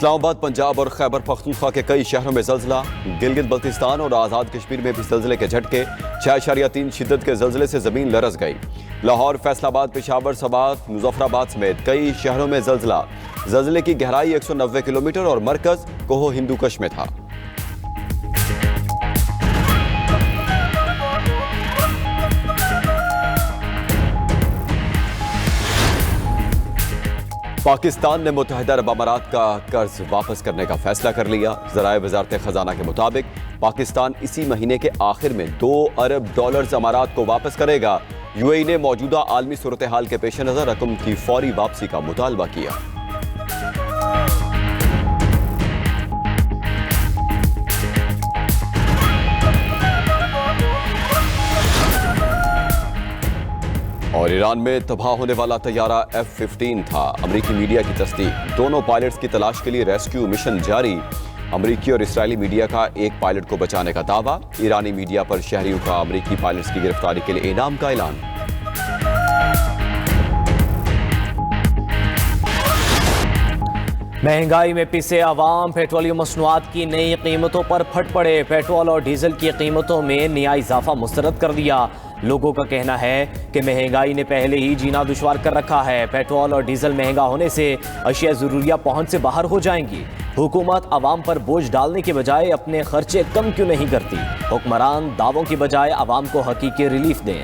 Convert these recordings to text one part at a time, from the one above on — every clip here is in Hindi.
इस्लामाबाद, पंजाब और खैबर पख्तूनख्वा के कई शहरों में जल्जला। गिलगित बल्तिस्तान और आज़ाद कश्मीर में भी जल्जले के झटके। 6.3 शिद्दत के जल्जले से जमीन लरस गई। लाहौर, फैसलाबाद, पेशावर, सवात, मुजफ्फराबाद समेत कई शहरों में जल्जला। जल्जले की गहराई 190 किलोमीटर और मरकज कोहो हिंदू कश में था। पाकिस्तान ने मुत्तहिदा अरब अमारात का कर्ज वापस करने का फैसला कर लिया। ज़राए वज़ारत खजाना के मुताबिक पाकिस्तान इसी महीने के आखिर में $2 अरब अमारात को वापस करेगा। यूएई ने मौजूदा आलमी सूरत हाल के पेश नज़र रकम की फौरी वापसी का मुतालबा किया। और ईरान में तबाह होने वाला तैयारा F-15 था। अमरीकी मीडिया की तस्दीक। दोनों पायलट्स की तलाश के लिए रेस्क्यू मिशन जारी। अमरीकी और इस्राएली मीडिया का एक पायलट को बचाने का दावा। ईरानी मीडिया पर शहरियों का अमरीकी पायलट्स की गिरफ्तारी के लिए इनाम का ऐलान। महंगाई में पिसे अवाम, पेट्रोलियम मसनूआत की नई कीमतों पर फट पड़े। पेट्रोल और डीजल की कीमतों में नया इजाफा मुस्तरद कर दिया। लोगों का कहना है कि महंगाई ने पहले ही जीना दुश्वार कर रखा है। पेट्रोल और डीजल महंगा होने से अशिया ज़रूरिया पहुंच से बाहर हो जाएंगी। हुकूमत आवाम पर बोझ डालने के बजाय अपने खर्चे कम क्यों नहीं करती? हुक्मरान दावों की बजाय आवाम को हकीकी रिलीफ दें।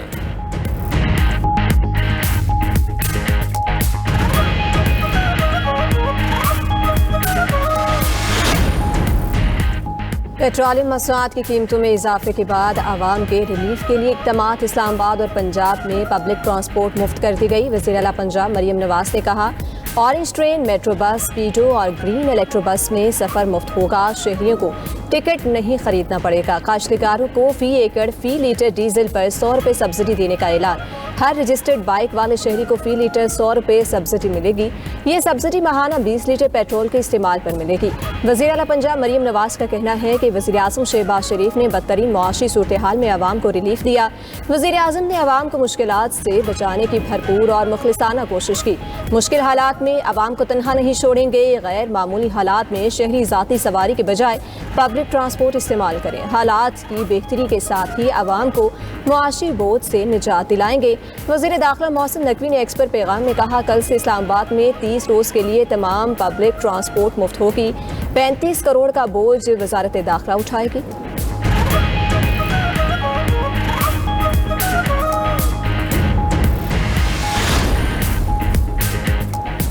पेट्रोलियम मसनूआत की कीमतों में इजाफे के बाद आवाम के रिलीफ के लिए इक़दामात। इस्लामाबाद और पंजाब में पब्लिक ट्रांसपोर्ट मुफ्त कर दी गई। वज़ीर आला पंजाब मरियम नवाज ने कहा, ऑरेंज ट्रेन, मेट्रो बस, स्पीडो और ग्रीन इलेक्ट्रो बस में सफ़र मुफ्त होगा। शहरियों को टिकट नहीं खरीदना पड़ेगा। काश्तकारों को फी एकड़ फी लीटर डीजल पर ₹100 सब्सिडी देने का ऐलान। हर रजिस्टर्ड बाइक वाले शहरी को फी लीटर ₹100 सब्सिडी मिलेगी। ये सब्सिडी माहाना 20 लीटर पेट्रोल के इस्तेमाल पर मिलेगी। वज़ीर आला पंजाब मरियम नवाज का कहना है कि वज़ीर आज़म शहबाज शरीफ ने बदतरीन मुआशी सूरत हाल में आवाम को रिलीफ दिया। वज़ीर आज़म ने आवाम को मुश्किलात से बचाने की भरपूर और मुखलिसाना कोशिश की। मुश्किल हालात में आवाम को तनहा नहीं छोड़ेंगे। गैर मामूली हालात में शहरी ज़ाती सवारी के बजाय पब्लिक ट्रांसपोर्ट इस्तेमाल करें। हालात की बेहतरी के साथ ही आवाम को मुआशी बोझ से निजात दिलाएंगे। वज़ीर दाखिला मोहसिन नकवी ने एक्स पर पैगाम में कहा, कल से इस्लामाबाद में 30 रोज़ के लिए तमाम पब्लिक ट्रांसपोर्ट मुफ्त होगी। 35 करोड़ का बोझ वज़ारत दाखिला उठाएगी।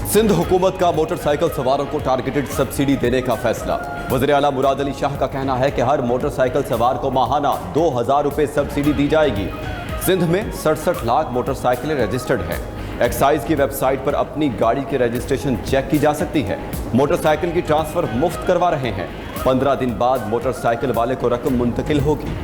सिंध हुकूमत का मोटरसाइकिल सवारों को टारगेटेड सब्सिडी देने का फैसला। वज़ीर आला मुराद अली शाह का कहना है कि हर मोटरसाइकिल सवार को माहाना ₹2000 सब्सिडी दी जाएगी। सिंध में 67 लाख मोटरसाइकिलें रजिस्टर्ड हैं। एक्साइज की वेबसाइट पर अपनी गाड़ी की रजिस्ट्रेशन चेक की जा सकती है। मोटरसाइकिल की ट्रांसफर मुफ्त करवा रहे हैं। 15 दिन बाद मोटरसाइकिल वाले को रकम मुंतकिल होगी।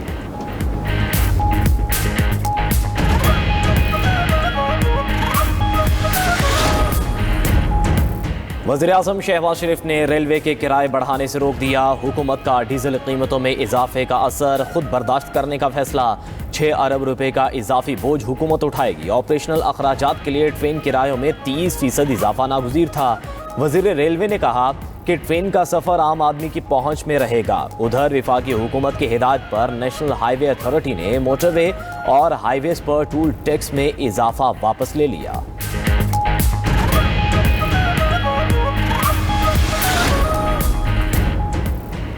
वज़ीर आज़म शहबाज शरीफ ने रेलवे के किराए बढ़ाने से रोक दिया। हुकूमत का डीजल कीमतों में इजाफे का असर खुद बर्दाश्त करने का फैसला। $6 अरब का इजाफी बोझ हुकूमत उठाएगी। ऑपरेशनल अखराजात के लिए ट्रेन किरायों में 30% इजाफा नागुज़ीर था। वज़ीर रेलवे ने कहा कि ट्रेन का सफ़र आम आदमी की पहुंच में रहेगा। उधर वफाकी हुकूमत की हिदायत पर नेशनल हाईवे अथॉरिटी ने मोटरवे और हाईवेज पर टूल टैक्स में इजाफा वापस ले लिया।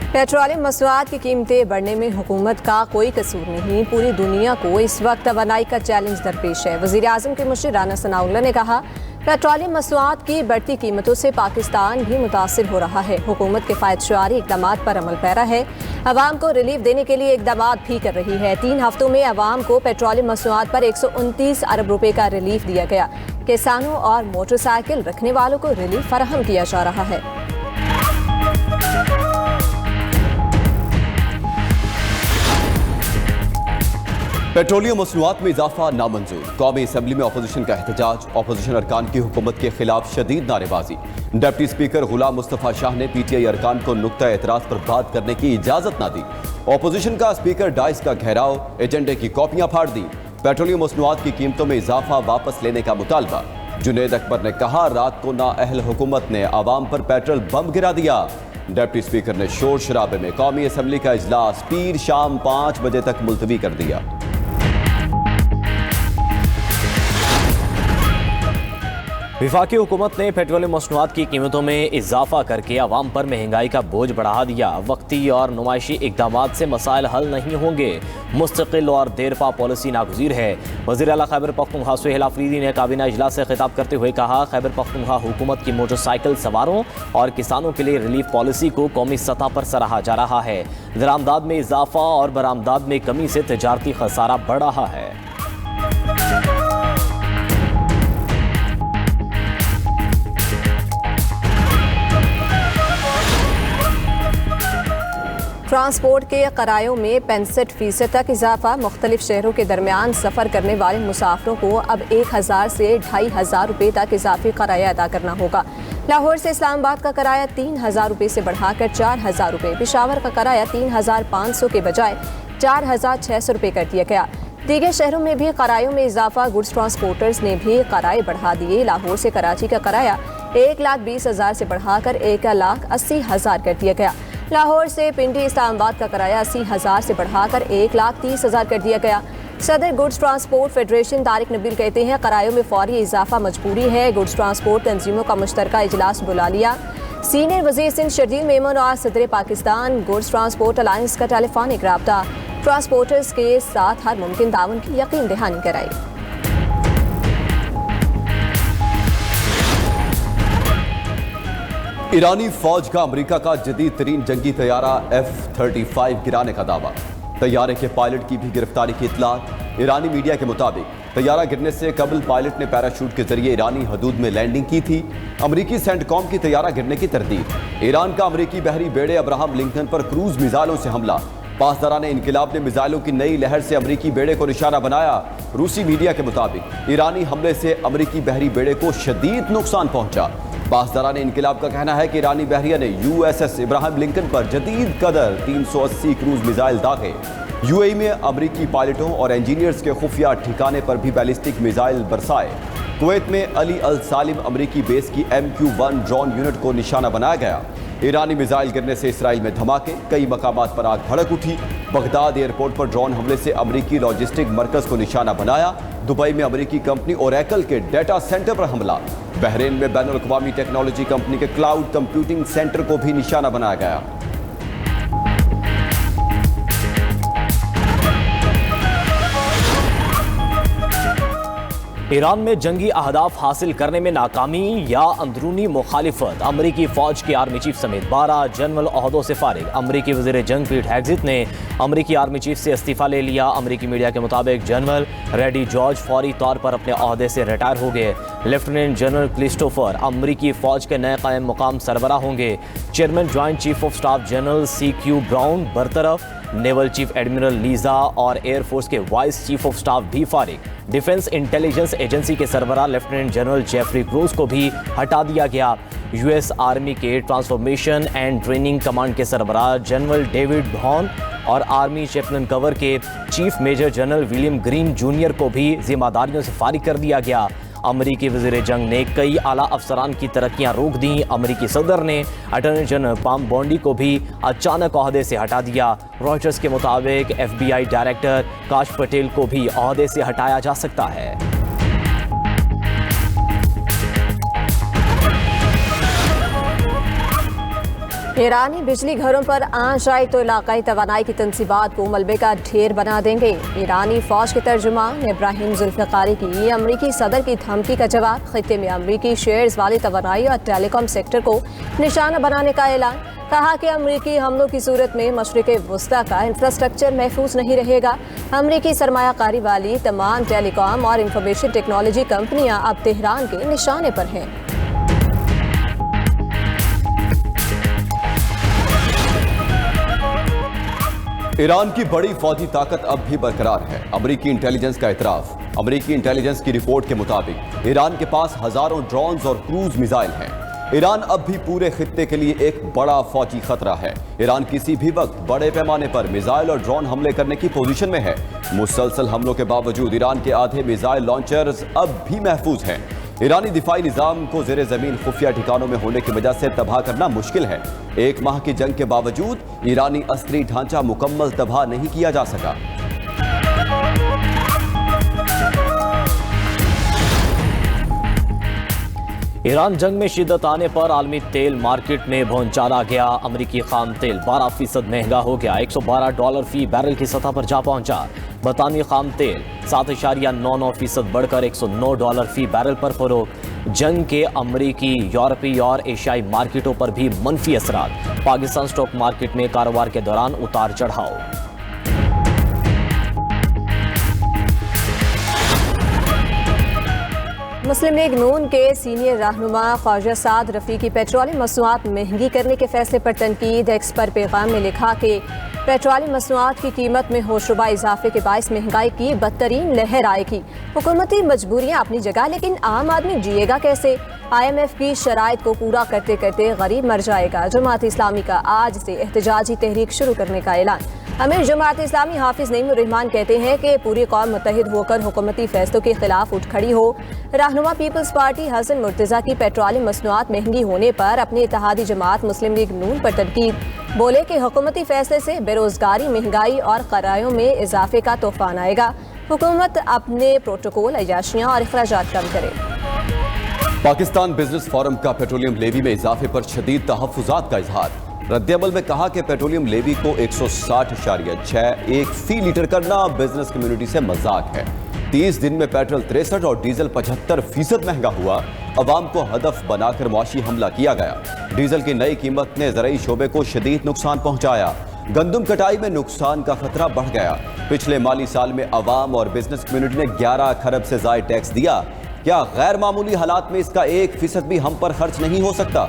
पेट्रोलियम मसनूआत की कीमतें बढ़ने में हुकूमत का कोई कसूर नहीं। पूरी दुनिया को इस वक्त तवानाई का चैलेंज दरपेश है। वज़ीर आज़म के मुशीर राना सनाउल्लाह ने कहा, पेट्रोलियम मसनूआत की बढ़ती कीमतों से पाकिस्तान भी मुतासिर हो रहा है। हुकूमत के फ़ायदेशारी इक़दामात पर अमल पैरा है। आवाम को रिलीफ देने के लिए इक़दामात भी कर रही है। 3 हफ्तों में आवाम को पेट्रोलियम मसनूआत पर ₹129 अरब का रिलीफ दिया गया। किसानों और मोटरसाइकिल रखने वालों को रिलीफ फराहम किया जा रहा है। पेट्रोलियम मसनूआत में इजाफा नामंजूर। कौमी असम्बली में अपोजिशन का एहतजाज। अपोजिशन अरकान की हुकूमत के खिलाफ शदीद नारेबाजी। डिप्टी स्पीकर गुलाम मुस्तफ़ा शाह ने PTI अरकान को नुक्ता एतराज़ पर बात करने की इजाज़त ना दी। अपोजिशन का स्पीकर डाइस का घेराव, एजेंडे की कॉपियां फाड़ दी। पेट्रोलियम मसनूआत की कीमतों में इजाफा वापस लेने का मुतालबा। जुनेद अकबर ने कहा, रात को नाअहल हुकूमत ने आवाम पर पेट्रोल बम गिरा दिया। डिप्टी स्पीकर ने शोर शराबे में कौमी असम्बली का इजलास पीर शाम 5 बजे तक मुलतवी कर दिया। वफाकी हुकूमत ने पेट्रोलियम मसनूआत की कीमतों में इजाफा करके आवाम पर महंगाई का बोझ बढ़ा दिया। वक्ती और नुमाइशी इकदामात से मसाइल हल नहीं होंगे, मुस्तकिल और देरपा पॉलिसी नागुज़ीर है। वज़ीर आला खैबर पख्तूनख्वा सुहेल आफरीदी ने काबीना इजलास से खिताब करते हुए कहा, खैबर पख्तूनख्वा हुकूमत की मोटरसाइकिल सवारों और किसानों के लिए रिलीफ पॉलिसी को कौमी सतह पर सराहा जा रहा है। दरामदाद में इजाफा और बरामदाद में कमी से तजारती खसारा बढ़ रहा है। ट्रांसपोर्ट के किरायों में 65% तक इजाफा। मुख्तलिफ शहरों के दरमियान सफ़र करने वाले मुसाफिरों को अब 1000 से 2500 रुपये तक इजाफी किराया अदा करना होगा। लाहौर से इस्लामाबाद का किराया 3000 रुपये से बढ़ाकर 4000 रुपये, पेशावर का किराया 3500 के बजाय 4600 रुपये कर दिया गया। दीगर शहरों में भी किरायों में इजाफा। गुड्स ट्रांसपोर्टर्स ने भी किराए बढ़ा दिए। लाहौर से कराची का किराया 1,20,000 से बढ़ाकर 1,80,000 कर दिया गया। लाहौर से पिंडी इस्लामाबाद का किराया 80,000 से बढ़ाकर 1,30,000 कर दिया गया। सदर goods transport federation Tariq Nabeel कहते हैं, किरायों में फौरी इजाफा मजबूरी है। गुड्स ट्रांसपोर्ट तंजीमों का मुश्तरका इजलास बुला लिया। सीनियर वज़ीर सिंध शर्जील मेमन और सदर पाकिस्तान गुड्स ट्रांसपोर्ट अलायंस का टेलीफोनिक राब्ता, ट्रांसपोर्टर्स के साथ हर मुमकिन ताउन की यकीन दहानी कराई। ईरानी फौज का अमेरिका का जदीद तरीन जंगी तैयारा F-35 गिराने का दावा। तैयारे के पायलट की भी गिरफ्तारी की इत्तलात। ईरानी मीडिया के मुताबिक तैयारा गिरने से कबल पायलट ने पैराशूट के जरिए ईरानी हदूद में लैंडिंग की थी। अमेरिकी सेंटकॉम की तैयारा गिरने की तरदीद। ईरान का अमेरिकी बहरी बेड़े अब्राहम लिंकन पर क्रूज मिसाइलों से हमला। पासदारान इनकिलाब ने मिसाइलों की नई लहर से अमेरिकी बेड़े को निशाना बनाया। रूसी मीडिया के मुताबिक ईरानी हमले से अमेरिकी बहरी बेड़े को शदीद नुकसान पहुंचा। पासदारान इनकिलाब का कहना है कि ईरानी बहरिया ने USS इब्राहिम लिंकन पर जदीद कदर 380 क्रूज मिसाइल दागे। UAE में अमेरिकी पायलटों और इंजीनियर्स के खुफिया ठिकाने पर भी बैलिस्टिक मिसाइल बरसाए। कुवैत में अली अल सालिम अमेरिकी बेस की MQ-1 ड्रोन यूनिट को निशाना बनाया गया। ईरानी मिसाइल गिरने से इसराइल में धमाके, कई मकामात पर आग भड़क उठी। बगदाद एयरपोर्ट पर ड्रोन हमले से अमेरिकी लॉजिस्टिक मरकज को निशाना बनाया। दुबई में अमेरिकी कंपनी ओरेकल के डेटा सेंटर पर हमला। बहरीन में बैनुल अक़वामी टेक्नोलॉजी कंपनी के क्लाउड कंप्यूटिंग सेंटर को भी निशाना बनाया गया। ईरान में जंगी अहदाफ हासिल करने में नाकामी या अंदरूनी मुखालिफत। अमरीकी फौज के आर्मी चीफ समेत 12 जनरल ओहदों से फारिग। अमरीकी वज़ीर जंग पीट हेग्जिथ ने अमरीकी आर्मी चीफ से इस्तीफा ले लिया। अमरीकी मीडिया के मुताबिक जनरल रेडी जॉर्ज फौरी तौर पर अपने ओहदे से रिटायर हो गए। लेफ्टिनेंट जनरल क्रिस्टोफर अमरीकी फौज के नए कायम मुकाम सरबराह होंगे। Chairman joint chief of staff general CQ Brown बरतरफ। नेवल चीफ एडमिरल लीजा और एयरफोर्स के वाइस चीफ ऑफ स्टाफ भी फारिग। डिफेंस इंटेलिजेंस एजेंसी के सरबराह लेफ्टिनेंट जनरल जेफरी क्रूज को भी हटा दिया गया। US आर्मी के ट्रांसफॉर्मेशन एंड ट्रेनिंग कमांड के सरबराह जनरल डेविड भॉन और आर्मी चैपलन कवर के chief major general William Green junior को भी जिम्मेदारियों से फारिग कर दिया गया। अमरीकी वज़ीर जंग ने कई आला अफसरान की तरक्कियां रोक दी। अमरीकी सदर ने अटॉर्नी जनरल पाम बॉन्डी को भी अचानक ओहदे से हटा दिया। रॉयटर्स के मुताबिक FBI डायरेक्टर काश पटेल को भी ओहदे से हटाया जा सकता है। ईरानी बिजली घरों पर आंच आई तो इलाकाई तवानाई की तनसीबात को मलबे का ढेर बना देंगे। ईरानी फौज के तर्जुमान इब्राहिम जुल्फ़िकारी की अमरीकी सदर की धमकी का जवाब। खित्ते में अमरीकी शेयर्स वाली तवानाई और टेलीकॉम सेक्टर को निशाना बनाने का ऐलान। कहा कि अमरीकी हमलों की सूरत में मशरिक़ वुस्ता का इंफ्रास्ट्रक्चर महफूज नहीं रहेगा। अमरीकी सरमायाकारी वाली तमाम टेलीकॉम और इंफॉर्मेशन टेक्नोलॉजी कंपनियां अब तेहरान के निशाने पर हैं। ईरान की बड़ी फौजी ताकत अब भी बरकरार है। अमरीकी इंटेलिजेंस का इतराफ। अमरीकी इंटेलिजेंस की रिपोर्ट के मुताबिक ईरान के पास हजारों ड्रोन्स और क्रूज मिसाइल हैं। ईरान अब भी पूरे खित्ते के लिए एक बड़ा फौजी खतरा है। ईरान किसी भी वक्त बड़े पैमाने पर मिसाइल और ड्रोन हमले करने की पोजीशन में है। मुसलसल हमलों के बावजूद ईरान के आधे मिसाइल लॉन्चर्स अब भी महफूज हैं। ईरानी दिफाई निजाम को जेर जमीन खुफिया ठिकानों में होने की वजह से तबाह करना मुश्किल है। 1 माह की जंग के बावजूद ईरानी अस्करी ढांचा मुकम्मल तबाह नहीं किया जा सका। ईरान जंग में शिद्दत आने पर आलमी तेल मार्केट में भौंचाला गया। अमरीकी खाम तेल 12% महंगा हो गया, $112 फी बैरल की सतह पर जा पहुंचा। बरतानवी खाम तेल 7.99% बढ़कर $109 फी बैरल पर फरोख्त। जंग के अमरीकी, यूरोपीय और एशियाई मार्केटों पर भी मनफी असरात। पाकिस्तान स्टॉक मार्केट में कारोबार के दौरान उतार चढ़ाव। मुस्लिम लीग नून के सीनियर रहनुमा ख्वाजा साद रफीकी पेट्रोलियम मसनूआत महंगी करने के फैसले पर तनकीद। एक्स पर पैगाम में लिखा कि पेट्रोलियम मसनूआत की कीमत में होशरुबा इजाफे के बायस महंगाई की बदतरीन लहर आएगी। हुकूमती मजबूरियां अपनी जगह, लेकिन आम आदमी जिएगा कैसे? IMF की शराइत को पूरा करते करते गरीब मर जाएगा। जमात इस्लामी का आज से एहतजाजी तहरीक शुरू करने का ऐलान। अमीर जमात इस्लामी हाफिज नईमुर्रहमान कहते हैं कि पूरी कौम मुत्तहिद होकर हुकूमती फैसलों के खिलाफ उठ खड़ी हो। रहनुमा पीपल्स पार्टी हसन मुर्तजा की पेट्रोलियम मसनूआत महंगी होने पर अपनी इत्तेहादी जमात मुस्लिम लीग नून पर तनकीद। बोले कि हुकूमती फैसले से बेरोजगारी, महंगाई और किरायों में इजाफे का तूफान आएगा। हुकूमत अपने प्रोटोकॉल, अयाशियाँ और अखराजात कम करे। पाकिस्तान बिजनेस फोरम का पेट्रोलियम लेवी में इजाफे पर शदीद तहफ्फुज़ात का इजहार। रद्दअमल में कहा कि पेट्रोलियम लेवी को 160.61 फी लीटर करना बिजनेस कम्युनिटी से मजाक है। 30 दिन में पेट्रोल 63 और डीजल 75% महंगा हुआ। अवाम को हदफ बनाकर मुआशी हमला किया गया। डीजल की नई कीमत ने ज़राई शोबे को शदीद नुकसान पहुंचाया। गंदम कटाई में नुकसान का खतरा बढ़ गया। पिछले माली साल में अवाम और बिजनेस कम्युनिटी ने 11 खरब से ज़ायद टैक्स दिया। क्या गैर मामूली हालात में इसका 1% भी हम पर खर्च नहीं हो सकता?